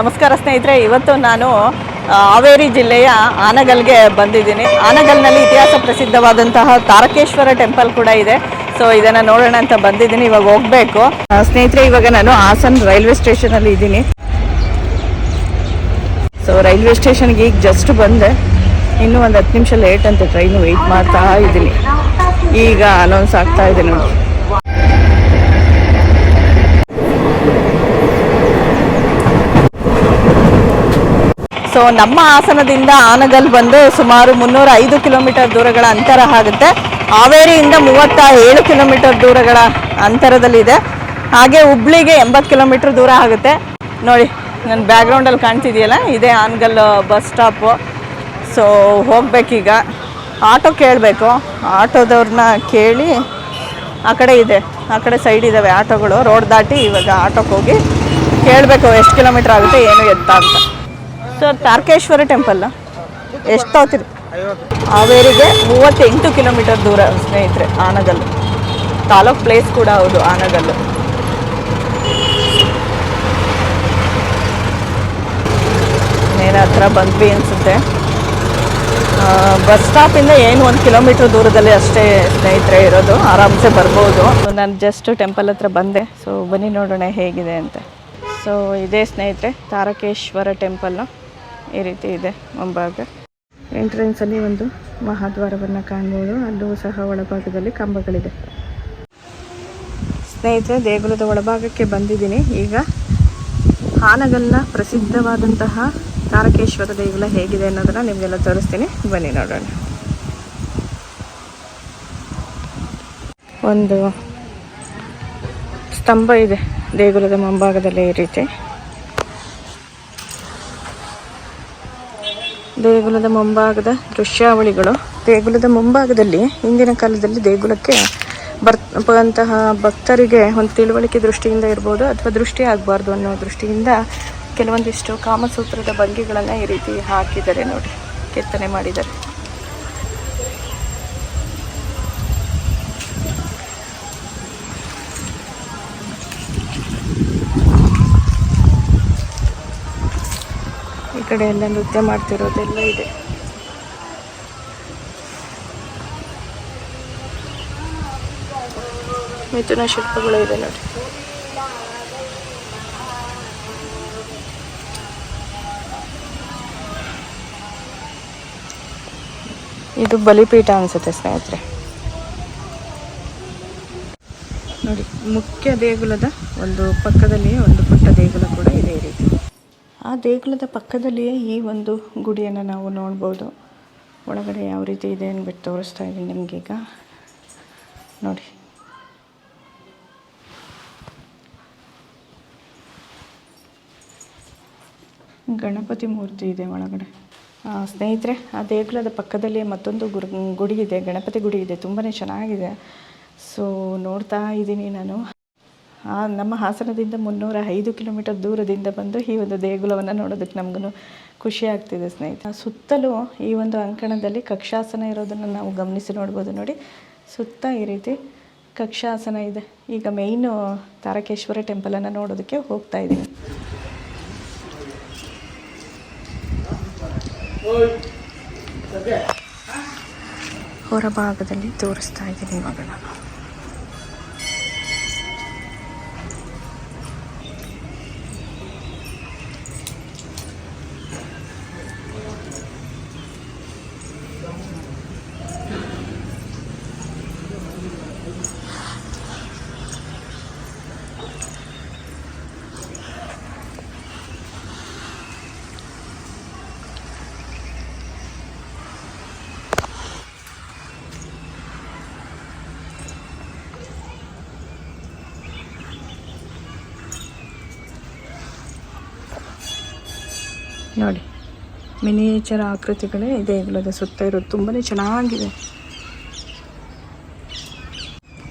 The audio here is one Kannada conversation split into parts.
ನಮಸ್ಕಾರ ಸ್ನೇಹಿತರೆ, ಇವತ್ತು ನಾನು ಹಾವೇರಿ ಜಿಲ್ಲೆಯ ಆನಗಲ್ಗೆ ಬಂದಿದ್ದೀನಿ. ಆನಗಲ್ನಲ್ಲಿ ಇತಿಹಾಸ ಪ್ರಸಿದ್ಧವಾದಂತಹ ತಾರಕೇಶ್ವರ ಟೆಂಪಲ್ ಕೂಡ ಇದೆ. ಸೊ ಇದನ್ನು ನೋಡೋಣ ಅಂತ ಬಂದಿದ್ದೀನಿ. ಇವಾಗ ಹೋಗಬೇಕು ಸ್ನೇಹಿತರೆ. ಇವಾಗ ನಾನು ಹಾಸನ್ ರೈಲ್ವೆ ಸ್ಟೇಷನಲ್ಲಿ ಇದ್ದೀನಿ. ಸೊ ರೈಲ್ವೆ ಸ್ಟೇಷನ್ಗೆ ಈಗ ಜಸ್ಟ್ ಬಂದೆ. ಇನ್ನೂ ಒಂದು 10 ನಿಮಿಷ ಲೇಟ್ ಅಂತ ಟ್ರೈನು ವೆಯ್ಟ್ ಮಾಡ್ತಾ ಇದ್ದೀನಿ. ಈಗ ಅನೌನ್ಸ್ ಆಗ್ತಾ ಇದೆ ನೋಡಿ. ಸೊ ನಮ್ಮ ಹಾಸನದಿಂದ ಆನಗಲ್ ಬಂದು ಸುಮಾರು 305 ಕಿಲೋಮೀಟರ್ ದೂರಗಳ ಅಂತರ ಆಗುತ್ತೆ. ಹಾವೇರಿಯಿಂದ 37 ಕಿಲೋಮೀಟರ್ ದೂರಗಳ ಅಂತರದಲ್ಲಿದೆ. ಹಾಗೆ ಹುಬ್ಳಿಗೆ 80 ಕಿಲೋಮೀಟರ್ ದೂರ ಆಗುತ್ತೆ. ನೋಡಿ ನನ್ನ ಬ್ಯಾಕ್ಗ್ರೌಂಡಲ್ಲಿ ಕಾಣ್ತಿದೆಯಲ್ಲ, ಇದೇ ಆನಗಲ್ ಬಸ್ ಸ್ಟಾಪು. ಸೊ ಹೋಗ್ಬೇಕೀಗ. ಆಟೋ ಕೇಳಬೇಕು. ಆಟೋದವ್ರನ್ನ ಕೇಳಿ, ಆ ಕಡೆ ಇದೆ, ಆ ಕಡೆ ಸೈಡ್ ಇದ್ದಾವೆ ಆಟೋಗಳು. ರೋಡ್ ದಾಟಿ ಇವಾಗ ಆಟೋಕ್ಕೆ ಹೋಗಿ ಕೇಳಬೇಕು ಎಷ್ಟು ಕಿಲೋಮೀಟ್ರ್ ಆಗುತ್ತೆ, ಏನು ಎತ್ತ ಅಂತ. ಸರ್, ತಾರಕೇಶ್ವರ ಟೆಂಪಲ್ ಎಷ್ಟು ತಗೋತೀರಿ? ಹಾವೇರಿಗೆ 38 ಕಿಲೋಮೀಟರ್ ದೂರ ಸ್ನೇಹಿತರೆ. ಆನಗಲ್ಲು ತಾಲೂಕು ಪ್ಲೇಸ್ ಕೂಡ ಹೌದು ಆನಗಲ್ಲು. ನೇರ ಹತ್ರ ಬಂದ್ವಿ ಅನಿಸುತ್ತೆ. ಬಸ್ ಸ್ಟಾಪಿಂದ ಏನು 1 ಕಿಲೋಮೀಟ್ರ್ ದೂರದಲ್ಲಿ ಅಷ್ಟೇ ಸ್ನೇಹಿತರೆ ಇರೋದು. ಆರಾಮ್ಸೆ ಬರ್ಬೋದು. ನಾನು ಜಸ್ಟ್ ಟೆಂಪಲ್ ಹತ್ರ ಬಂದೆ. ಸೊ ಬನ್ನಿ ನೋಡೋಣ ಹೇಗಿದೆ ಅಂತ. ಸೊ ಇದೇ ಸ್ನೇಹಿತರೆ ತಾರಕೇಶ್ವರ ಟೆಂಪಲ್ಲು. ಈ ರೀತಿ ಇದೆ ಮುಂಭಾಗ. ಎಂಟ್ರೆನ್ಸಲ್ಲಿ ಒಂದು ಮಹಾದ್ವಾರವನ್ನು ಕಾಣ್ಬೋದು. ಅಲ್ಲೂ ಸಹ ಒಳಭಾಗದಲ್ಲಿ ಕಂಬಗಳಿದೆ. ಸ್ನೇಹಿತರೆ, ದೇಗುಲದ ಒಳಭಾಗಕ್ಕೆ ಬಂದಿದ್ದೀನಿ. ಈಗ ಆನಗಲ್ನ ಪ್ರಸಿದ್ಧವಾದಂತಹ ತಾರಕೇಶ್ವರ ದೇಗುಲ ಹೇಗಿದೆ ಅನ್ನೋದನ್ನು ನಿಮಗೆಲ್ಲ ತೋರಿಸ್ತೀನಿ. ಬನ್ನಿ ನೋಡೋಣ. ಒಂದು ಸ್ತಂಭ ಇದೆ ದೇಗುಲದ ಮುಂಭಾಗದಲ್ಲಿ. ಈ ರೀತಿ ದೇಗುಲದ ಮುಂಭಾಗದ ದೃಶ್ಯಾವಳಿಗಳು. ದೇಗುಲದ ಮುಂಭಾಗದಲ್ಲಿ ಹಿಂದಿನ ಕಾಲದಲ್ಲಿ ದೇಗುಲಕ್ಕೆ ಬರುವಂತಹ ಭಕ್ತರಿಗೆ ಒಂದು ತಿಳುವಳಿಕೆ ದೃಷ್ಟಿಯಿಂದ ಇರ್ಬೋದು, ಅಥವಾ ದೃಷ್ಟಿ ಆಗಬಾರ್ದು ಅನ್ನೋ ದೃಷ್ಟಿಯಿಂದ ಕೆಲವೊಂದಿಷ್ಟು ಕಾಮಸೂತ್ರದ ಭಂಗಿಗಳನ್ನು ಈ ರೀತಿ ಹಾಕಿದ್ದಾರೆ ನೋಡಿ, ಕೆತ್ತನೆ ಮಾಡಿದ್ದಾರೆ. ಈ ಕಡೆ ಎಲ್ಲ ನೃತ್ಯ ಮಾಡ್ತಿರೋದೆಲ್ಲ ಇದೆ. ಮಿಥುನ ಶಿಲ್ಪಗಳು ಇದೆ ನೋಡಿ. ಇದು ಬಲಿಪೀಠ ಅನಿಸುತ್ತೆ ಸ್ನೇಹಿತರೆ. ನೋಡಿ, ಮುಖ್ಯ ದೇಗುಲದ ಒಂದು ಪಕ್ಕದಲ್ಲಿ ಒಂದು ಪುಟ್ಟ ದೇಗುಲ ಕೂಡ ಇದೆ. ಈ ರೀತಿ ಆ ದೇಗುಲದ ಪಕ್ಕದಲ್ಲಿಯೇ ಈ ಒಂದು ಗುಡಿಯನ್ನು ನಾವು ನೋಡ್ಬೋದು. ಒಳಗಡೆ ಯಾವ ರೀತಿ ಇದೆ ಅಂದ್ಬಿಟ್ಟು ತೋರಿಸ್ತಾ ಇದ್ದೀನಿ ನಿಮಗೀಗ ನೋಡಿ. ಗಣಪತಿ ಮೂರ್ತಿ ಇದೆ ಒಳಗಡೆ. ಸ್ನೇಹಿತರೆ, ಆ ದೇಗುಲದ ಪಕ್ಕದಲ್ಲಿ ಮತ್ತೊಂದು ಗುಡಿ ಇದೆ, ಗಣಪತಿ ಗುಡಿ ಇದೆ. ತುಂಬಾ ಚೆನ್ನಾಗಿದೆ. ಸೊ ನೋಡ್ತಾ ಇದ್ದೀನಿ ನಾನು. ನಮ್ಮ ಹಾಸನದಿಂದ 305 ಕಿಲೋಮೀಟರ್ ದೂರದಿಂದ ಬಂದು ಈ ಒಂದು ದೇಗುಲವನ್ನು ನೋಡೋದಕ್ಕೆ ನಮಗೂ ಖುಷಿ ಆಗ್ತಿದೆ ಸ್ನೇಹಿತರೆ. ಸುತ್ತಲೂ ಈ ಒಂದು ಅಂಕಣದಲ್ಲಿ ಕಕ್ಷಾಸನ ಇರೋದನ್ನು ನಾವು ಗಮನಿಸಿ ನೋಡ್ಬೋದು ನೋಡಿ. ಸುತ್ತ ಈ ರೀತಿ ಕಕ್ಷಾಸನ ಇದೆ. ಈಗ ಮೇಯ್ನು ತಾರಕೇಶ್ವರ ಟೆಂಪಲನ್ನು ನೋಡೋದಕ್ಕೆ ಹೋಗ್ತಾ ಇದ್ದೀನಿ. ಹೊರಭಾಗದಲ್ಲಿ ತೋರಿಸ್ತಾ ಇದ್ದೀನಿ ಇವಾಗ ನಾನು. ನೋಡಿ, ಮಿನಿಯೇಚರ್ ಆಕೃತಿಗಳೇ ದೇಗುಲದ ಸುತ್ತ ಇರೋದು. ತುಂಬಾ ಚೆನ್ನಾಗಿದೆ.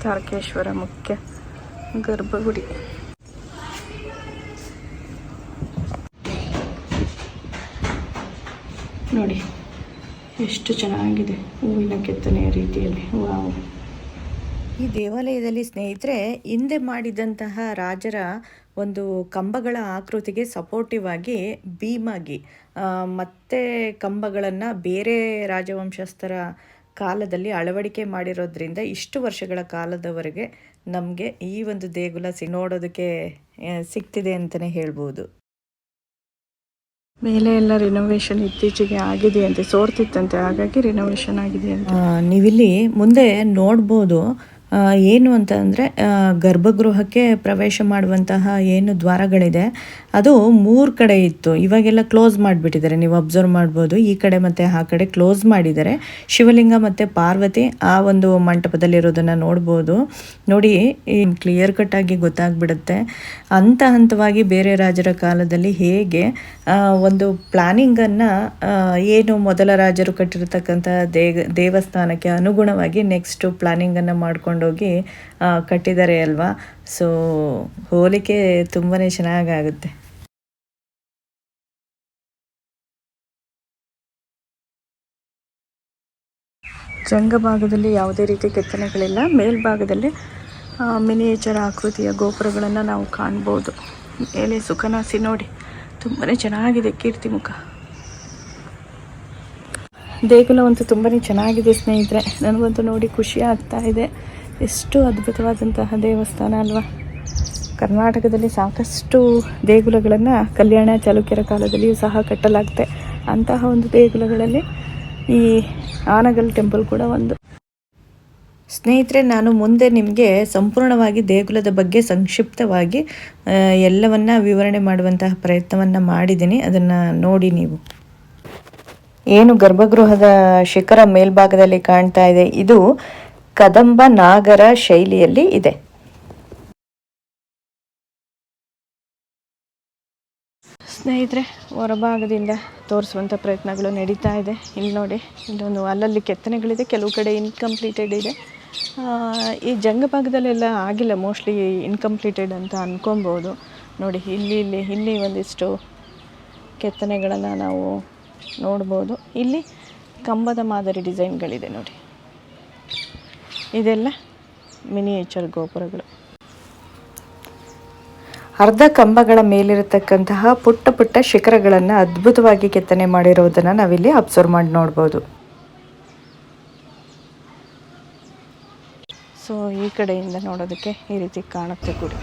ತಾರಕೇಶ್ವರ ಮುಖ್ಯ ಗರ್ಭಗುಡಿ. ನೋಡಿ ಎಷ್ಟು ಚೆನ್ನಾಗಿದೆ, ಹೂವಿನ ಕೆತ್ತನೆಯ ರೀತಿಯಲ್ಲಿ. ವಾವ್! ಈ ದೇವಾಲಯದಲ್ಲಿ ಸ್ನೇಹಿತರೆ ಹಿಂದೆ ಮಾಡಿದಂತಹ ರಾಜರ ಒಂದು ಕಂಬಗಳ ಆಕೃತಿಗೆ ಸಪೋರ್ಟಿವ್ ಆಗಿ ಭೀಮಾಗಿ ಮತ್ತೆ ಕಂಬಗಳನ್ನು ಬೇರೆ ರಾಜವಂಶಸ್ಥರ ಕಾಲದಲ್ಲಿ ಅಳವಡಿಕೆ ಮಾಡಿರೋದ್ರಿಂದ ಇಷ್ಟು ವರ್ಷಗಳ ಕಾಲದವರೆಗೆ ನಮಗೆ ಈ ಒಂದು ದೇಗುಲ ನೋಡೋದಕ್ಕೆ ಸಿಗ್ತಿದೆ ಅಂತಲೇ ಹೇಳ್ಬೋದು. ಮೇಲೆ ಎಲ್ಲ ರಿನೋವೇಷನ್ ಇತ್ತೀಚೆಗೆ ಆಗಿದೆ ಅಂತೆ, ಸೋರ್ತಿತ್ತಂತೆ, ಹಾಗಾಗಿ ರಿನೋವೇಷನ್ ಆಗಿದೆ ಅಂತ ನೀವಿಲ್ಲಿ ಮುಂದೆ ನೋಡ್ಬೋದು. ಏನು ಅಂತ ಅಂದರೆ ಗರ್ಭಗೃಹಕ್ಕೆ ಪ್ರವೇಶ ಮಾಡುವಂತಹ ಏನು ದ್ವಾರಗಳಿದೆ ಅದು 3 ಕಡೆ ಇತ್ತು, ಇವಾಗೆಲ್ಲ ಕ್ಲೋಸ್ ಮಾಡಿಬಿಟ್ಟಿದ್ದಾರೆ. ನೀವು ಅಬ್ಸರ್ವ್ ಮಾಡ್ಬೋದು, ಈ ಕಡೆ ಮತ್ತು ಆ ಕಡೆ ಕ್ಲೋಸ್ ಮಾಡಿದ್ದಾರೆ. ಶಿವಲಿಂಗ ಮತ್ತು ಪಾರ್ವತಿ ಆ ಒಂದು ಮಂಟಪದಲ್ಲಿರೋದನ್ನು ನೋಡ್ಬೋದು. ನೋಡಿ, ಕ್ಲಿಯರ್ ಕಟ್ಟಾಗಿ ಗೊತ್ತಾಗ್ಬಿಡುತ್ತೆ ಹಂತವಾಗಿ ಬೇರೆ ರಾಜರ ಕಾಲದಲ್ಲಿ ಹೇಗೆ ಒಂದು ಪ್ಲಾನಿಂಗನ್ನು ಏನು ಮೊದಲ ರಾಜರು ಕಟ್ಟಿರ್ತಕ್ಕಂಥ ದೇವಸ್ಥಾನಕ್ಕೆ ಅನುಗುಣವಾಗಿ ನೆಕ್ಸ್ಟ್ ಪ್ಲಾನಿಂಗನ್ನು ಮಾಡ್ಕೊಂಡೋಗಿ ಕಟ್ಟಿದ್ದಾರೆ ಅಲ್ವಾ. ಸೊ ಹೋಲಿಕೆ ತುಂಬಾ ಚೆನ್ನಾಗಾಗುತ್ತೆ. ಜಂಗಭಾಗದಲ್ಲಿ ಯಾವುದೇ ರೀತಿ ಕೆತ್ತನೆಗಳಿಲ್ಲ. ಮೇಲ್ಭಾಗದಲ್ಲಿ ಮಿನಿಯೇಚರ್ ಆಕೃತಿಯ ಗೋಪುರಗಳನ್ನು ನಾವು ಕಾಣ್ಬೋದು. ಮೇಲೆ ಸುಖನಾಸಿ ನೋಡಿ, ತುಂಬಾ ಚೆನ್ನಾಗಿದೆ ಕೀರ್ತಿಮುಖ. ದೇಗುಲ ಅಂತೂ ತುಂಬಾ ಚೆನ್ನಾಗಿದೆ ಸ್ನೇಹಿತರೆ, ನನಗಂತೂ ನೋಡಿ ಖುಷಿ ಆಗ್ತಾ ಇದೆ. ಎಷ್ಟು ಅದ್ಭುತವಾದಂತಹ ದೇವಸ್ಥಾನ ಅಲ್ವಾ. ಕರ್ನಾಟಕದಲ್ಲಿ ಸಾಕಷ್ಟು ದೇಗುಲಗಳನ್ನು ಕಲ್ಯಾಣ ಚಾಲುಕ್ಯರ ಕಾಲದಲ್ಲಿಯೂ ಸಹ ಕಟ್ಟಲಾಗುತ್ತೆ. ಅಂತಹ ಒಂದು ದೇಗುಲಗಳಲ್ಲಿ ಈ ಆನಗಲ್ ಟೆಂಪಲ್ ಕೂಡ ಒಂದು. ಸ್ನೇಹಿತರೆ, ನಾನು ಮುಂದೆ ನಿಮಗೆ ಸಂಪೂರ್ಣವಾಗಿ ದೇಗುಲದ ಬಗ್ಗೆ ಸಂಕ್ಷಿಪ್ತವಾಗಿ ಎಲ್ಲವನ್ನ ವಿವರಣೆ ಮಾಡುವಂತಹ ಪ್ರಯತ್ನವನ್ನು ಮಾಡಿದ್ದೀನಿ. ಅದನ್ನು ನೋಡಿ ನೀವು. ಏನು ಗರ್ಭಗೃಹದ ಶಿಖರ ಮೇಲ್ಭಾಗದಲ್ಲಿ ಕಾಣ್ತಾ ಇದೆ, ಇದು ಕದಂಬ ನಾಗರ ಶೈಲಿಯಲ್ಲಿ ಇದೆ. ಸ್ನೇಹಿತರೆ, ಹೊರಭಾಗದಿಂದ ತೋರಿಸುವಂಥ ಪ್ರಯತ್ನಗಳು ನಡೀತಾ ಇದೆ. ಇಲ್ಲಿ ನೋಡಿ, ಇಲ್ಲೊಂದು ಅಲ್ಲಲ್ಲಿ ಕೆತ್ತನೆಗಳಿದೆ, ಕೆಲವು ಕಡೆ ಇನ್ಕಂಪ್ಲೀಟೆಡ್ ಇದೆ. ಈ ಜಂಗಭಾಗದಲ್ಲೆಲ್ಲ ಆಗಿಲ್ಲ, ಮೋಸ್ಟ್ಲಿ ಇನ್ಕಂಪ್ಲೀಟೆಡ್ ಅಂತ ಅಂದ್ಕೊಬೋದು. ನೋಡಿ, ಇಲ್ಲಿ ಒಂದಿಷ್ಟು ಕೆತ್ತನೆಗಳನ್ನು ನಾವು ನೋಡ್ಬೋದು. ಇಲ್ಲಿ ಕಂಬದ ಮಾದರಿ ಡಿಸೈನ್ಗಳಿದೆ ನೋಡಿ, ಇದೆಲ್ಲ ಮಿನಿಯೇಚರ್ ಗೋಪುರಗಳು. ಅರ್ಧ ಕಂಬಗಳ ಮೇಲಿರತಕ್ಕಂತಹ ಪುಟ್ಟ ಪುಟ್ಟ ಶಿಖರಗಳನ್ನು ಅದ್ಭುತವಾಗಿ ಕೆತ್ತನೆ ಮಾಡಿರೋದನ್ನು ನಾವಿಲ್ಲಿ ಅಬ್ಸರ್ವ್ ಮಾಡಿ ನೋಡ್ಬೋದು. ಸೊ ಈ ಕಡೆಯಿಂದ ನೋಡೋದಕ್ಕೆ ಈ ರೀತಿ ಕಾಣುತ್ತೆ ಗುಡಿ.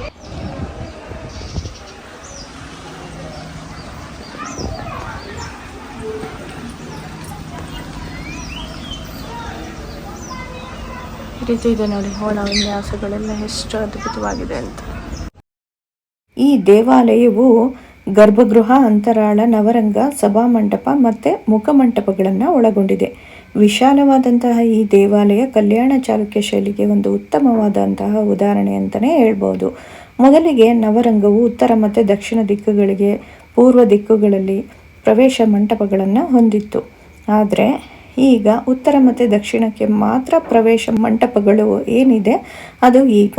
ಈ ರೀತಿ ಇದೆ ನೋಡಿ, ಒಳ ವಿನ್ಯಾಸಗಳೆಲ್ಲ ಎಷ್ಟು ಅದ್ಭುತವಾಗಿದೆ ಅಂತ. ಈ ದೇವಾಲಯವು ಗರ್ಭಗೃಹ, ಅಂತರಾಳ, ನವರಂಗ, ಸಭಾಮಂಟಪ ಮತ್ತು ಮುಖಮಂಟಪಗಳನ್ನು ಒಳಗೊಂಡಿದೆ. ವಿಶಾಲವಾದಂತಹ ಈ ದೇವಾಲಯ ಕಲ್ಯಾಣ ಚಾಲುಕ್ಯ ಶೈಲಿಗೆ ಒಂದು ಉತ್ತಮವಾದಂತಹ ಉದಾಹರಣೆ ಅಂತಲೇ ಹೇಳ್ಬೋದು. ಮೊದಲಿಗೆ ನವರಂಗವು ಉತ್ತರ ಮತ್ತು ದಕ್ಷಿಣ ದಿಕ್ಕುಗಳಿಗೆ, ಪೂರ್ವ ದಿಕ್ಕುಗಳಲ್ಲಿ ಪ್ರವೇಶ ಮಂಟಪಗಳನ್ನು ಹೊಂದಿತ್ತು. ಆದರೆ ಈಗ ಉತ್ತರ ಮತ್ತು ದಕ್ಷಿಣಕ್ಕೆ ಮಾತ್ರ ಪ್ರವೇಶ ಮಂಟಪಗಳು ಏನಿದೆ ಅದು ಈಗ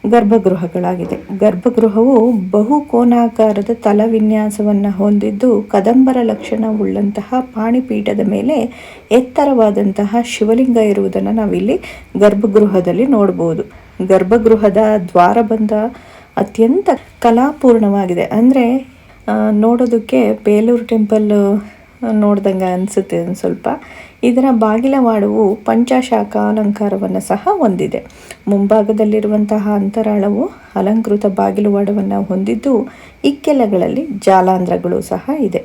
ಗರ್ಭಗೃಹಗಳಾಗಿದೆ. ಗರ್ಭಗೃಹವು ಬಹುಕೋನಾಕಾರದ ತಲವಿನ್ಯಾಸವನ್ನು ಹೊಂದಿದ್ದು ಕದಂಬರ ಲಕ್ಷಣವುಳ್ಳಂತಹ ಪಾಣಿಪೀಠದ ಮೇಲೆ ಎತ್ತರವಾದಂತಹ ಶಿವಲಿಂಗ ಇರುವುದನ್ನು ನಾವಿಲ್ಲಿ ಗರ್ಭಗೃಹದಲ್ಲಿ ನೋಡ್ಬೋದು. ಗರ್ಭಗೃಹದ ದ್ವಾರಬಂಧ ಅತ್ಯಂತ ಕಲಾಪೂರ್ಣವಾಗಿದೆ. ಅಂದರೆ ನೋಡೋದಕ್ಕೆ ಬೇಲೂರು ಟೆಂಪಲ್ ನೋಡ್ದಂಗೆ ಅನಿಸುತ್ತೆ ಒಂದು ಸ್ವಲ್ಪ. ಇದರ ಬಾಗಿಲವಾಡವು ಪಂಚಶಾಖ ಅಲಂಕಾರವನ್ನು ಸಹ ಹೊಂದಿದೆ. ಮುಂಭಾಗದಲ್ಲಿರುವಂತಹ ಅಂತರಾಳವು ಅಲಂಕೃತ ಬಾಗಿಲುವಾಡವನ್ನು ಹೊಂದಿದ್ದು ಇಕ್ಕೆಲಗಳಲ್ಲಿ ಜಾಲಾಂಧ್ರಗಳು ಸಹ ಇದೆ.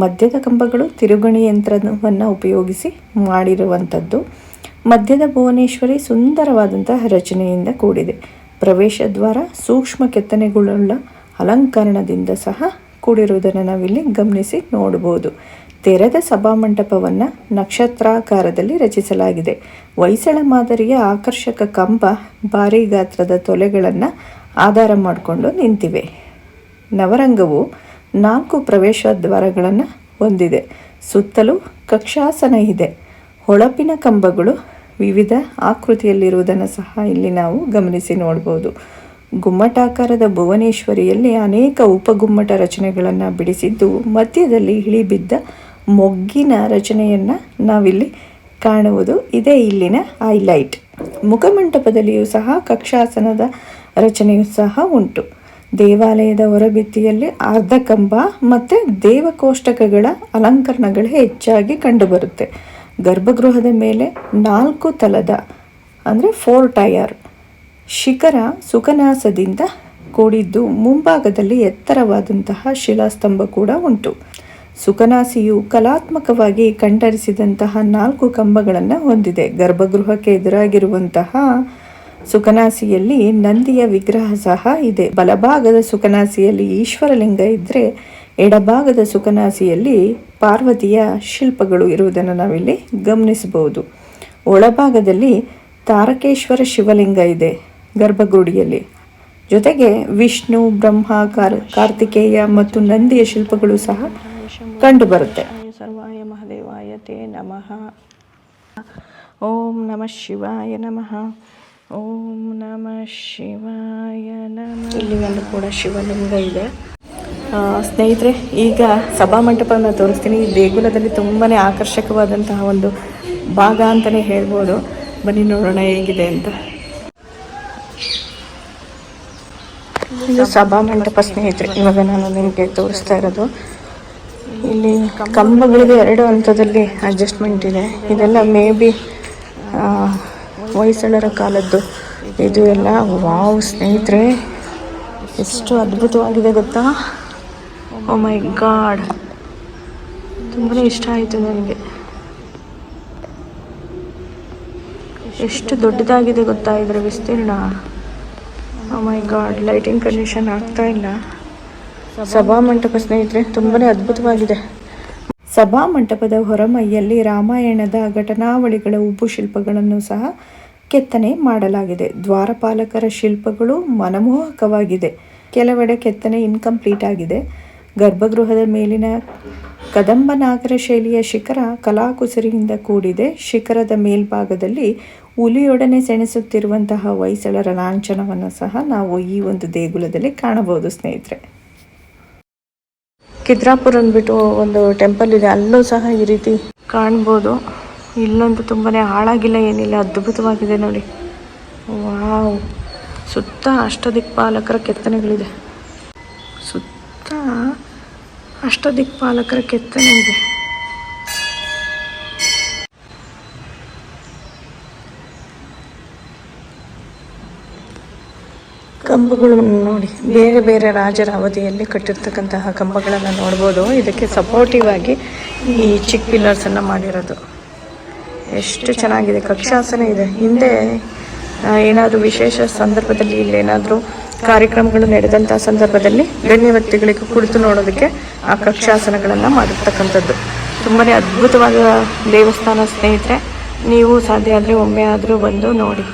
ಮಧ್ಯದ ಕಂಬಗಳು ತಿರುಗಣಿ ಯಂತ್ರವನ್ನು ಉಪಯೋಗಿಸಿ ಮಾಡಿರುವಂಥದ್ದು. ಮಧ್ಯದ ಭುವನೇಶ್ವರಿ ಸುಂದರವಾದಂತಹ ರಚನೆಯಿಂದ ಕೂಡಿದೆ. ಪ್ರವೇಶ ದ್ವಾರ ಸೂಕ್ಷ್ಮ ಕೆತ್ತನೆಗಳುಳ್ಳ ಅಲಂಕರಣದಿಂದ ಸಹ ಕೂಡಿರುವುದನ್ನು ನಾವಿಲ್ಲಿ ಗಮನಿಸಿ ನೋಡಬಹುದು. ತೆರೆದ ಸಭಾಮಂಟಪವನ್ನು ನಕ್ಷತ್ರಾಕಾರದಲ್ಲಿ ರಚಿಸಲಾಗಿದೆ. ಹೊಯ್ಸಳ ಮಾದರಿಯ ಆಕರ್ಷಕ ಕಂಬ ಭಾರೀ ಗಾತ್ರದ ತೊಲೆಗಳನ್ನು ಆಧಾರ ಮಾಡಿಕೊಂಡು ನಿಂತಿವೆ. ನವರಂಗವು 4 ಪ್ರವೇಶ ದ್ವಾರಗಳನ್ನು ಹೊಂದಿದೆ. ಸುತ್ತಲೂ ಕಕ್ಷಾಸನ ಇದೆ. ಹೊಳಪಿನ ಕಂಬಗಳು ವಿವಿಧ ಆಕೃತಿಯಲ್ಲಿರುವುದನ್ನು ಸಹ ಇಲ್ಲಿ ನಾವು ಗಮನಿಸಿ ನೋಡ್ಬೋದು. ಗುಮ್ಮಟಾಕಾರದ ಭುವನೇಶ್ವರಿಯಲ್ಲಿ ಅನೇಕ ಉಪಗುಮ್ಮಟ ರಚನೆಗಳನ್ನು ಬಿಡಿಸಿದ್ದು ಮಧ್ಯದಲ್ಲಿ ಇಳಿಬಿದ್ದ ಮೊಗ್ಗಿನ ರಚನೆಯನ್ನು ನಾವಿಲ್ಲಿ ಕಾಣುವುದು ಇದೇ ಇಲ್ಲಿನ ಹೈಲೈಟ್. ಮುಖಮಂಟಪದಲ್ಲಿಯೂ ಸಹ ಕಕ್ಷಾಸನದ ರಚನೆಯೂ ಸಹ ಉಂಟು. ದೇವಾಲಯದ ಹೊರಭಿತ್ತಿಯಲ್ಲಿ ಅರ್ಧಕಂಬ ಮತ್ತು ದೇವಕೋಷ್ಟಕಗಳ ಅಲಂಕರಣಗಳು ಹೆಚ್ಚಾಗಿ ಕಂಡುಬರುತ್ತೆ. ಗರ್ಭಗೃಹದ ಮೇಲೆ 4 ತಲದ ಅಂದರೆ 4 ಟೈರ್ ಶಿಖರ ಸುಖನಾಸದಿಂದ ಕೂಡಿದ್ದು, ಮುಂಭಾಗದಲ್ಲಿ ಎತ್ತರವಾದಂತಹ ಶಿಲಾಸ್ತಂಭ ಕೂಡ ಉಂಟು. ಸುಖನಾಸಿಯು ಕಲಾತ್ಮಕವಾಗಿ ಕಂಠರಿಸಿದಂತಹ 4 ಕಂಬಗಳನ್ನು ಹೊಂದಿದೆ. ಗರ್ಭಗೃಹಕ್ಕೆ ಎದುರಾಗಿರುವಂತಹ ಸುಖನಾಸಿಯಲ್ಲಿ ನಂದಿಯ ವಿಗ್ರಹ ಸಹ ಇದೆ. ಬಲಭಾಗದ ಸುಖನಾಸಿಯಲ್ಲಿ ಈಶ್ವರಲಿಂಗ ಇದ್ದರೆ, ಎಡಭಾಗದ ಸುಖನಾಸಿಯಲ್ಲಿ ಪಾರ್ವತಿಯ ಶಿಲ್ಪಗಳು ಇರುವುದನ್ನು ನಾವಿಲ್ಲಿ ಗಮನಿಸಬಹುದು. ಒಳಭಾಗದಲ್ಲಿ ತಾರಕೇಶ್ವರ ಶಿವಲಿಂಗ ಇದೆ ಗರ್ಭಗುಡಿಯಲ್ಲಿ. ಜೊತೆಗೆ ವಿಷ್ಣು, ಬ್ರಹ್ಮ, ಕಾರ್ತಿಕೇಯ ಮತ್ತು ನಂದಿಯ ಶಿಲ್ಪಗಳು ಸಹ ಕಂಡುಬರುತ್ತೆ. ಸರ್ವಾಯ ಮಹಾದೇವಾಯ ತೇ ನಮಃ. ಓಂ ನಮಃ ಶಿವಾಯ ನಮಃ. ಓಂ ನಮಃ ಶಿವಾಯ ನಮಃ. ಇಲ್ಲಿ ಒಂದು ಕೂಡ ಶಿವಲಿಂಗ ಇದೆ. ಸ್ನೇಹಿತರೆ, ಈಗ ಸಭಾಮಂಟಪವನ್ನು ತೋರಿಸ್ತೀನಿ. ಈ ದೇಗುಲದಲ್ಲಿ ತುಂಬಾ ಆಕರ್ಷಕವಾದಂತಹ ಒಂದು ಭಾಗ ಅಂತಲೇ ಹೇಳ್ಬೋದು. ಬನ್ನಿ ನೋಡೋಣ ಹೇಗಿದೆ ಅಂತ. ಇದು ಸಭಾಮಂಟಪ ಸ್ನೇಹಿತರೆ. ಇವಾಗ ನಾನು ನಿಮಗೆ ತೋರಿಸ್ತಾ ಇರೋದು. ಇಲ್ಲಿ ಕಂಬಗಳಿಗೆ 2 ಹಂತದಲ್ಲಿ ಅಡ್ಜಸ್ಟ್ಮೆಂಟ್ ಇದೆ. ಇದೆಲ್ಲ ಮೇ ಬಿ ಹೊಯ್ಸಳರ ಕಾಲದ್ದು ಇದು ಎಲ್ಲ. ವಾವ್ ಸ್ನೇಹಿತರೆ, ಎಷ್ಟು ಅದ್ಭುತವಾಗಿದೆ ಗೊತ್ತಾ. ಓ ಮೈ ಗಾಡ್, ತುಂಬಾ ಇಷ್ಟ ಆಯಿತು ನನಗೆ. ಎಷ್ಟು ದೊಡ್ಡದಾಗಿದೆ ಗೊತ್ತಾ ಇದರ ವಿಸ್ತೀರ್ಣ. ಓ ಮೈ ಗಾಡ್, ಲೈಟಿಂಗ್ ಕಂಡೀಷನ್ ಆಗ್ತಾ ಇಲ್ಲ. ಸಭಾಮಂಟಪ ಸ್ನೇಹಿತರೆ ತುಂಬಾ ಅದ್ಭುತವಾಗಿದೆ. ಸಭಾಮಂಟಪದ ಹೊರಮೈಯಲ್ಲಿ ರಾಮಾಯಣದ ಘಟನಾವಳಿಗಳ ಉಬ್ಬು ಶಿಲ್ಪಗಳನ್ನು ಸಹ ಕೆತ್ತನೆ ಮಾಡಲಾಗಿದೆ. ದ್ವಾರಪಾಲಕರ ಶಿಲ್ಪಗಳು ಮನಮೋಹಕವಾಗಿದೆ. ಕೆಲವೆಡೆ ಕೆತ್ತನೆ ಇನ್ಕಂಪ್ಲೀಟ್ ಆಗಿದೆ. ಗರ್ಭಗೃಹದ ಮೇಲಿನ ಕದಂಬ ನಾಗರ ಶೈಲಿಯ ಶಿಖರ ಕಲಾಕುಸರಿಯಿಂದ ಕೂಡಿದೆ. ಶಿಖರದ ಮೇಲ್ಭಾಗದಲ್ಲಿ ಹುಲಿಯೊಡನೆ ಸೆಣಸುತ್ತಿರುವಂತಹ ಹೊಯ್ಸಳರ ಲಾಂಛನವನ್ನು ಸಹ ನಾವು ಈ ಒಂದು ದೇಗುಲದಲ್ಲಿ ಕಾಣಬಹುದು ಸ್ನೇಹಿತರೆ. ಕಿದ್ರಾಪುರ ಅಂದ್ಬಿಟ್ಟು ಒಂದು ಟೆಂಪಲ್ ಇದೆ, ಅಲ್ಲೂ ಸಹ ಈ ರೀತಿ ಕಾಣ್ಬೋದು. ಇಲ್ಲಂತೂ ತುಂಬಾ ಹಾಳಾಗಿಲ್ಲ, ಏನಿಲ್ಲ, ಅದ್ಭುತವಾಗಿದೆ ನೋಡಿ. ವಾವ್, ಸುತ್ತ ಅಷ್ಟದಿಕ್ಪಾಲಕರ ಕೆತ್ತನೆಗಳಿದೆ. ಸುತ್ತ ಅಷ್ಟದಿಕ್ಪಾಲಕರ ಕೆತ್ತನೆ ಇದೆ. ಕಂಬಗಳನ್ನು ನೋಡಿ, ಬೇರೆ ಬೇರೆ ರಾಜರ ಅವಧಿಯಲ್ಲಿ ಕಟ್ಟಿರ್ತಕ್ಕಂತಹ ಕಂಬಗಳನ್ನು ನೋಡ್ಬೋದು. ಇದಕ್ಕೆ ಸಪೋರ್ಟಿವ್ ಆಗಿ ಈ ಚಿಕ್ಕ ಪಿಲ್ಲರ್ಸನ್ನು ಮಾಡಿರೋದು ಎಷ್ಟು ಚೆನ್ನಾಗಿದೆ. ಕಕ್ಷಾಸನ ಇದೆ. ಹಿಂದೆ ಏನಾದರೂ ವಿಶೇಷ ಸಂದರ್ಭದಲ್ಲಿ, ಇಲ್ಲೇನಾದರೂ ಕಾರ್ಯಕ್ರಮಗಳು ನಡೆದಂಥ ಸಂದರ್ಭದಲ್ಲಿ ಗಣ್ಯ ವ್ಯಕ್ತಿಗಳಿಗೆ ಕುಳಿತು ನೋಡೋದಕ್ಕೆ ಆ ಕಕ್ಷಾಸನಗಳನ್ನು ಮಾಡಿರ್ತಕ್ಕಂಥದ್ದು. ತುಂಬಾ ಅದ್ಭುತವಾದ ದೇವಸ್ಥಾನ ಸ್ನೇಹಿತರೆ. ನೀವು ಸಾಧ್ಯ ಆದರೆ ಒಮ್ಮೆ ಆದರೂ ಬಂದು ನೋಡಿ.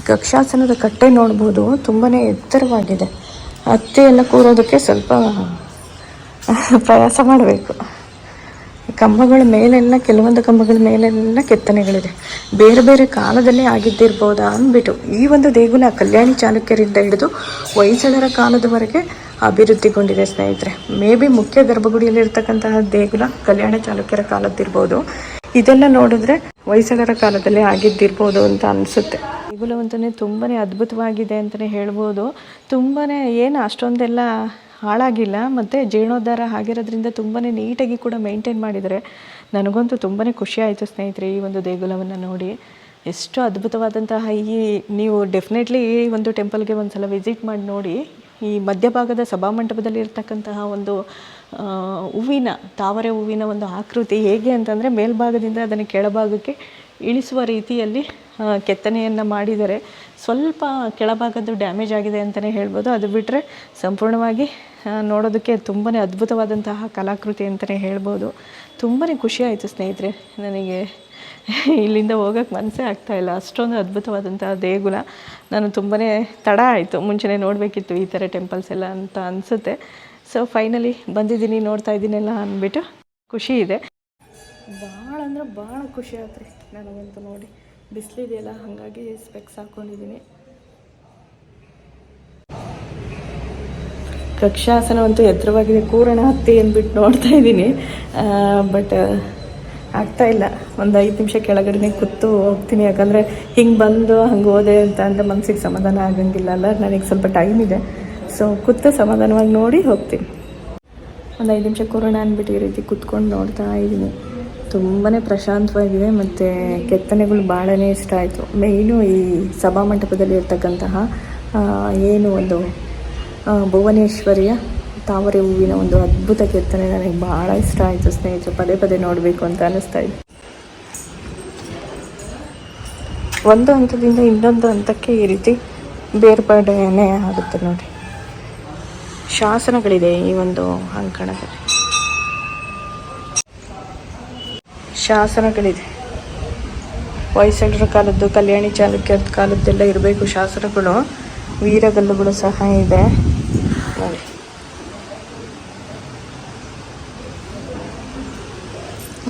ಕಕ್ಷಾಸನದ ಕಟ್ಟೆ ನೋಡ್ಬೋದು, ತುಂಬಾ ಎತ್ತರವಾಗಿದೆ. ಹತ್ತಿ ಎಲ್ಲ ಕೂರೋದಕ್ಕೆ ಸ್ವಲ್ಪ ಪ್ರಯಾಸ ಮಾಡಬೇಕು. ಕಂಬಗಳ ಮೇಲೆಲ್ಲ, ಕೆಲವೊಂದು ಕಂಬಗಳ ಮೇಲೆಲ್ಲ ಕೆತ್ತನೆಗಳಿದೆ. ಬೇರೆ ಬೇರೆ ಕಾಲದಲ್ಲಿ ಆಗಿದ್ದಿರ್ಬೋದಾ ಅಂದ್ಬಿಟ್ಟು. ಈ ಒಂದು ದೇಗುಲ ಕಲ್ಯಾಣಿ ಚಾಲುಕ್ಯರಿಂದ ಹಿಡಿದು ಹೊಯ್ಸಳರ ಕಾಲದವರೆಗೆ ಅಭಿವೃದ್ಧಿಗೊಂಡಿದೆ ಸ್ನೇಹಿತರೆ. ಮೇ ಬಿ ಮುಖ್ಯ ಗರ್ಭಗುಡಿಯಲ್ಲಿರ್ತಕ್ಕಂತಹ ದೇಗುಲ ಕಲ್ಯಾಣ ಚಾಲುಕ್ಯರ ಕಾಲದ್ದಿರ್ಬೋದು. ಇದೆಲ್ಲ ನೋಡಿದ್ರೆ ಹೊಯ್ಸಳರ ಕಾಲದಲ್ಲೇ ಆಗಿದ್ದಿರ್ಬೋದು ಅಂತ ಅನಿಸುತ್ತೆ. ದೇಗುಲವಂತೂ ತುಂಬಾ ಅದ್ಭುತವಾಗಿದೆ ಅಂತಲೇ ಹೇಳ್ಬೋದು. ತುಂಬಾ ಏನು ಅಷ್ಟೊಂದೆಲ್ಲ ಹಾಳಾಗಿಲ್ಲ, ಮತ್ತು ಜೀರ್ಣೋದ್ಧಾರ ಆಗಿರೋದ್ರಿಂದ ತುಂಬಾ ನೀಟಾಗಿ ಕೂಡ ಮೇಂಟೈನ್ ಮಾಡಿದರೆ. ನನಗಂತೂ ತುಂಬಾ ಖುಷಿ ಆಯಿತು ಸ್ನೇಹಿತರೆ ಈ ಒಂದು ದೇಗುಲವನ್ನು ನೋಡಿ. ಎಷ್ಟು ಅದ್ಭುತವಾದಂತಹ ನೀವು ಡೆಫಿನೆಟ್ಲಿ ಈ ಒಂದು ಟೆಂಪಲ್ಗೆ ಒಂದು ಸಲ ವಿಸಿಟ್ ಮಾಡಿ ನೋಡಿ. ಈ ಮಧ್ಯಭಾಗದ ಸಭಾಮಂಟಪದಲ್ಲಿ ಇರ್ತಕ್ಕಂತಹ ಒಂದು ತಾವರೆ ಹೂವಿನ ಒಂದು ಆಕೃತಿ ಹೇಗೆ ಅಂತಂದರೆ, ಮೇಲ್ಭಾಗದಿಂದ ಅದನ್ನು ಕೆಳಭಾಗಕ್ಕೆ ಇಳಿಸುವ ರೀತಿಯಲ್ಲಿ ಕೆತ್ತನೆಯನ್ನು ಮಾಡಿದರೆ. ಸ್ವಲ್ಪ ಕೆಳಭಾಗದ್ದು ಡ್ಯಾಮೇಜ್ ಆಗಿದೆ ಅಂತಲೇ ಹೇಳ್ಬೋದು. ಅದು ಬಿಟ್ಟರೆ ಸಂಪೂರ್ಣವಾಗಿ ನೋಡೋದಕ್ಕೆ ತುಂಬಾ ಅದ್ಭುತವಾದಂತಹ ಕಲಾಕೃತಿ ಅಂತಲೇ ಹೇಳ್ಬೋದು. ತುಂಬಾ ಖುಷಿ ಆಯಿತು ಸ್ನೇಹಿತರೆ ನನಗೆ. ಇಲ್ಲಿಂದ ಹೋಗೋಕ್ಕೆ ಮನಸ್ಸೇ ಆಗ್ತಾಯಿಲ್ಲ, ಅಷ್ಟೊಂದು ಅದ್ಭುತವಾದಂತಹ ದೇಗುಲ. ನಾನು ತುಂಬಾ ತಡ ಆಯಿತು, ಮುಂಚೆನೇ ನೋಡಬೇಕಿತ್ತು ಈ ಥರ ಟೆಂಪಲ್ಸ್ ಎಲ್ಲ ಅಂತ ಅನಿಸುತ್ತೆ. ಸೊ ಫೈನಲಿ ಬಂದಿದ್ದೀನಿ, ನೋಡ್ತಾ ಇದ್ದೀನೆಲ್ಲ ಅಂದ್ಬಿಟ್ಟು ಖುಷಿ ಇದೆ. ಭಾಳ ಅಂದ್ರೆ ಭಾಳ ಖುಷಿ ಆಯ್ತು ರೀ ನನಗಂತೂ ನೋಡಿ. ಬಿಸಿಲಿದೆಯಲ್ಲ ಹಾಗಾಗಿ ಸ್ಪೆಕ್ಸ್ ಹಾಕ್ಕೊಂಡಿದ್ದೀನಿ. ವೃಕ್ಷಾಸನವಂತೂ ಎತ್ತರವಾಗಿದೆ, ಕೂರಣ ಹತ್ತಿ ಅಂದ್ಬಿಟ್ಟು ನೋಡ್ತಾ ಇದ್ದೀನಿ. ಬಟ್ ಆಗ್ತಾಯಿಲ್ಲ. ಒಂದು 5 ನಿಮಿಷ ಕೆಳಗಡೆ ಕೂತು ಹೋಗ್ತೀನಿ. ಯಾಕಂದರೆ ಹಿಂಗೆ ಬಂದು ಹಂಗೆ ಹೋದೆ ಅಂತ ಅಂದರೆ ಮನಸ್ಸಿಗೆ ಸಮಾಧಾನ ಆಗಂಗಿಲ್ಲ ಅಲ್ಲ. ನನಗೆ ಸ್ವಲ್ಪ ಟೈಮ್ ಇದೆ. ಸೊ ಕೂತು ಸಮಾಧಾನವಾಗಿ ನೋಡಿ ಹೋಗ್ತೀನಿ. ಒಂದು 5 ನಿಮಿಷ ಕೂರೋಣ ಅಂದ್ಬಿಟ್ಟು ಈ ರೀತಿ ಕೂತ್ಕೊಂಡು ನೋಡ್ತಾ ಇದ್ದೀನಿ. ತುಂಬಾ ಪ್ರಶಾಂತವಾಗಿದೆ ಮತ್ತು ಕೆತ್ತನೆಗಳು ಭಾಳನೇ ಇಷ್ಟ ಆಯಿತು. ಮೇಯ್ನು ಈ ಸಭಾಮಂಟಪದಲ್ಲಿ ಇರ್ತಕ್ಕಂತಹ ಏನು ಒಂದು ಭುವನೇಶ್ವರಿಯ ತಾವರೆ ಹೂವಿನ ಒಂದು ಅದ್ಭುತ ಕೆತ್ತನೆ ನನಗೆ ಭಾಳ ಇಷ್ಟ ಆಯಿತು ಸ್ನೇಹಿತರೆ. ಪದೇ ಪದೇ ನೋಡಬೇಕು ಅಂತ ಅನ್ನಿಸ್ತಾ ಇದೆ. ಒಂದು ಹಂತದಿಂದ ಇನ್ನೊಂದು ಹಂತಕ್ಕೆ ಈ ರೀತಿ ಬೇರ್ಪಡನೆ ಆಗುತ್ತೆ ನೋಡಿ. ಶಾಸನಗಳಿದೆ ಈ ಒಂದು ಅಂಕಣದಲ್ಲಿ, ಶಾಸನಗಳಿದೆ. ಹೊಯ್ಸಳರ ಕಾಲದ್ದು, ಕಲ್ಯಾಣಿ ಚಾಲುಕ್ಯರ ಕಾಲದ್ದೆಲ್ಲ ಇರಬೇಕು ಶಾಸನಗಳು. ವೀರಗಲ್ಲುಗಳು ಸಹ ಇದೆ ನೋಡಿ.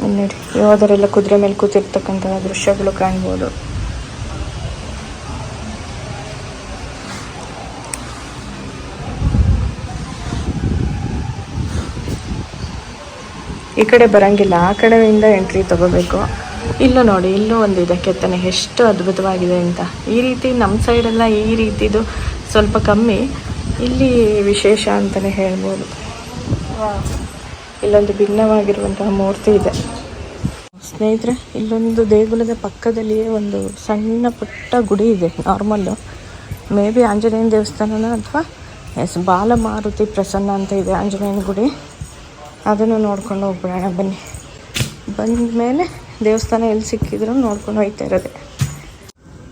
ನೋಡಿ, ಯೋಧರೆಲ್ಲ ಕುದುರೆ ಮೇಲೆ ಕೂತಿರ್ತಕ್ಕಂಥ ದೃಶ್ಯಗಳು ಕಾಣ್ಬೋದು. ಈ ಕಡೆ ಬರಂಗಿಲ್ಲ, ಆ ಕಡೆಯಿಂದ ಎಂಟ್ರಿ ತಗೋಬೇಕು. ಇಲ್ಲೂ ನೋಡಿ, ಇಲ್ಲೂ ಒಂದಿದೆ ಕೆತ್ತನೆ, ಎಷ್ಟು ಅದ್ಭುತವಾಗಿದೆ ಅಂತ. ಈ ರೀತಿ ನಮ್ಮ ಸೈಡೆಲ್ಲ ಈ ರೀತಿದು ಸ್ವಲ್ಪ ಕಮ್ಮಿ, ಇಲ್ಲಿ ವಿಶೇಷ ಅಂತಲೇ ಹೇಳ್ಬೋದು. ಇಲ್ಲೊಂದು ಭಿನ್ನವಾಗಿರುವಂತಹ ಮೂರ್ತಿ ಇದೆ ಸ್ನೇಹಿತರೆ. ಇಲ್ಲೊಂದು ದೇಗುಲದ ಪಕ್ಕದಲ್ಲಿಯೇ ಒಂದು ಸಣ್ಣ ಪುಟ್ಟ ಗುಡಿ ಇದೆ. ನಾರ್ಮಲ್ಲು ಮೇ ಬಿ ಆಂಜನೇಯನ ದೇವಸ್ಥಾನನ ಅಥವಾ ಬಾಲಮಾರುತಿ ಪ್ರಸನ್ನ ಅಂತ ಇದೆ ಆಂಜನೇಯನ ಗುಡಿ. ಅದನ್ನು ನೋಡ್ಕೊಂಡು ಹೋಗ್ಬಿಡೋಣ ಬನ್ನಿ. ಬಂದ ಮೇಲೆ ದೇವಸ್ಥಾನ ಎಲ್ಲಿ ಸಿಕ್ಕಿದ್ರು ನೋಡ್ಕೊಂಡು ಹೋಗ್ತಾ ಇರೋದೆ.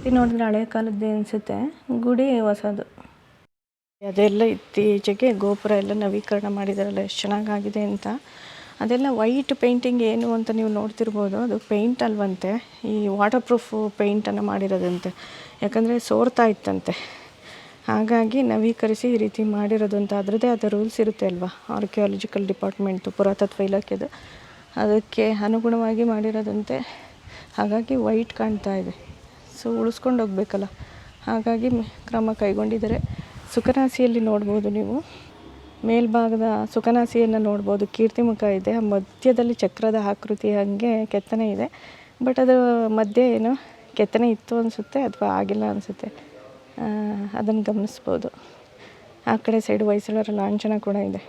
ಇದು ನೋಡಿದ್ರೆ ಹಳೆ ಕಾಲದ್ದೇ ಅನಿಸುತ್ತೆ, ಗುಡಿ ಹೊಸದು. ಅದೆಲ್ಲ ಇತ್ತೀಚೆಗೆ ಗೋಪುರ ಎಲ್ಲ ನವೀಕರಣ ಮಾಡಿದಾರಲ್ಲ, ಎಷ್ಟು ಚೆನ್ನಾಗಾಗಿದೆ ಅಂತ. ಅದೆಲ್ಲ ವೈಟ್ ಪೇಂಟಿಂಗ್ ಏನು ಅಂತ ನೀವು ನೋಡ್ತಿರ್ಬೋದು. ಅದು ಪೇಂಟ್ ಅಲ್ವಂತೆ, ಈ ವಾಟರ್ ಪ್ರೂಫ್ ಪೇಂಟನ್ನು ಮಾಡಿರೋದಂತೆ. ಯಾಕಂದರೆ ಸೋರ್ತಾ ಇತ್ತಂತೆ, ಹಾಗಾಗಿ ನವೀಕರಿಸಿ ಈ ರೀತಿ ಮಾಡಿರೋದು ಅಂತ. ಅದರದ್ದೇ ಆದ ರೂಲ್ಸ್ ಇರುತ್ತೆ ಅಲ್ವಾ, ಆರ್ಕಿಯಾಲಜಿಕಲ್ ಡಿಪಾರ್ಟ್ಮೆಂಟು, ಪುರಾತತ್ವ ಇಲಾಖೆದು. ಅದಕ್ಕೆ ಅನುಗುಣವಾಗಿ ಮಾಡಿರೋದಂತೆ. ಹಾಗಾಗಿ ವೈಟ್ ಕಾಣ್ತಾ ಇದೆ. ಸೊ ಉಳಿಸ್ಕೊಂಡು ಹೋಗ್ಬೇಕಲ್ಲ, ಹಾಗಾಗಿ ಕ್ರಮ ಕೈಗೊಂಡಿದ್ದಾರೆ. ಸುಖನಾಸಿಯಲ್ಲಿ ನೋಡ್ಬೋದು ನೀವು, ಮೇಲ್ಭಾಗದ ಸುಖನಾಸಿಯನ್ನು ನೋಡ್ಬೋದು. ಕೀರ್ತಿಮುಖ ಇದೆ, ಮಧ್ಯದಲ್ಲಿ ಚಕ್ರದ ಆಕೃತಿ ಹಾಗೆ ಕೆತ್ತನೆ ಇದೆ. ಬಟ್ ಅದು ಮಧ್ಯೆ ಏನೋ ಕೆತ್ತನೆ ಇತ್ತು ಅನಿಸುತ್ತೆ, ಅಥವಾ ಆಗಿಲ್ಲ ಅನಿಸುತ್ತೆ. ಅದನ್ನು ಗಮನಿಸ್ಬೋದು. ಆ ಕಡೆ ಸೈಡ್ ಹೊಯ್ಸಳರ ಲಾಂಛನ ಕೂಡ ಇದೆ.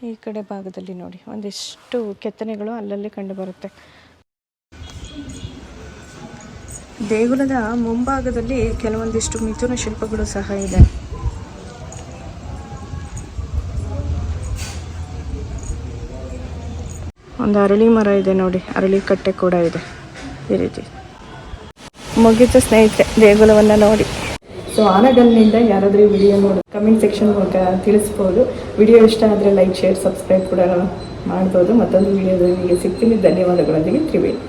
ಈ ಕಡೆ ಭಾಗದಲ್ಲಿ ನೋಡಿ, ಒಂದಿಷ್ಟು ಕೆತ್ತನೆಗಳು ಅಲ್ಲಲ್ಲಿ ಕಂಡು ಬರುತ್ತೆ. ದೇಗುಲದ ಮುಂಭಾಗದಲ್ಲಿ ಕೆಲವೊಂದಿಷ್ಟು ಮಿಥುನ ಶಿಲ್ಪಗಳು ಸಹ ಇದೆ. ಒಂದು ಅರಳಿ ಮರ ಇದೆ ನೋಡಿ, ಅರಳಿ ಕಟ್ಟೆ ಕೂಡ ಇದೆ. ಈ ರೀತಿ ಮುಗಿತು ಸ್ನೇಹಿತರೆ ದೇಗುಲವನ್ನು ನೋಡಿ. ಸೊ ಆನಗಲ್ನಿಂದ ಯಾರಾದರೂ ವಿಡಿಯೋ ನೋಡಿ ಕಮೆಂಟ್ ಸೆಕ್ಷನ್ ಮೂಲಕ ತಿಳಿಸ್ಬೋದು. ವಿಡಿಯೋ ಇಷ್ಟ ಆದರೆ ಲೈಕ್, ಶೇರ್, ಸಬ್ಸ್ಕ್ರೈಬ್ ಕೂಡ ಮಾಡ್ಬೋದು. ಮತ್ತೊಂದು ವಿಡಿಯೋದೊಂದಿಗೆ ಸಿಗ್ತೀನಿ. ಧನ್ಯವಾದಗಳೊಂದಿಗೆ ತ್ರಿವೇಣಿ.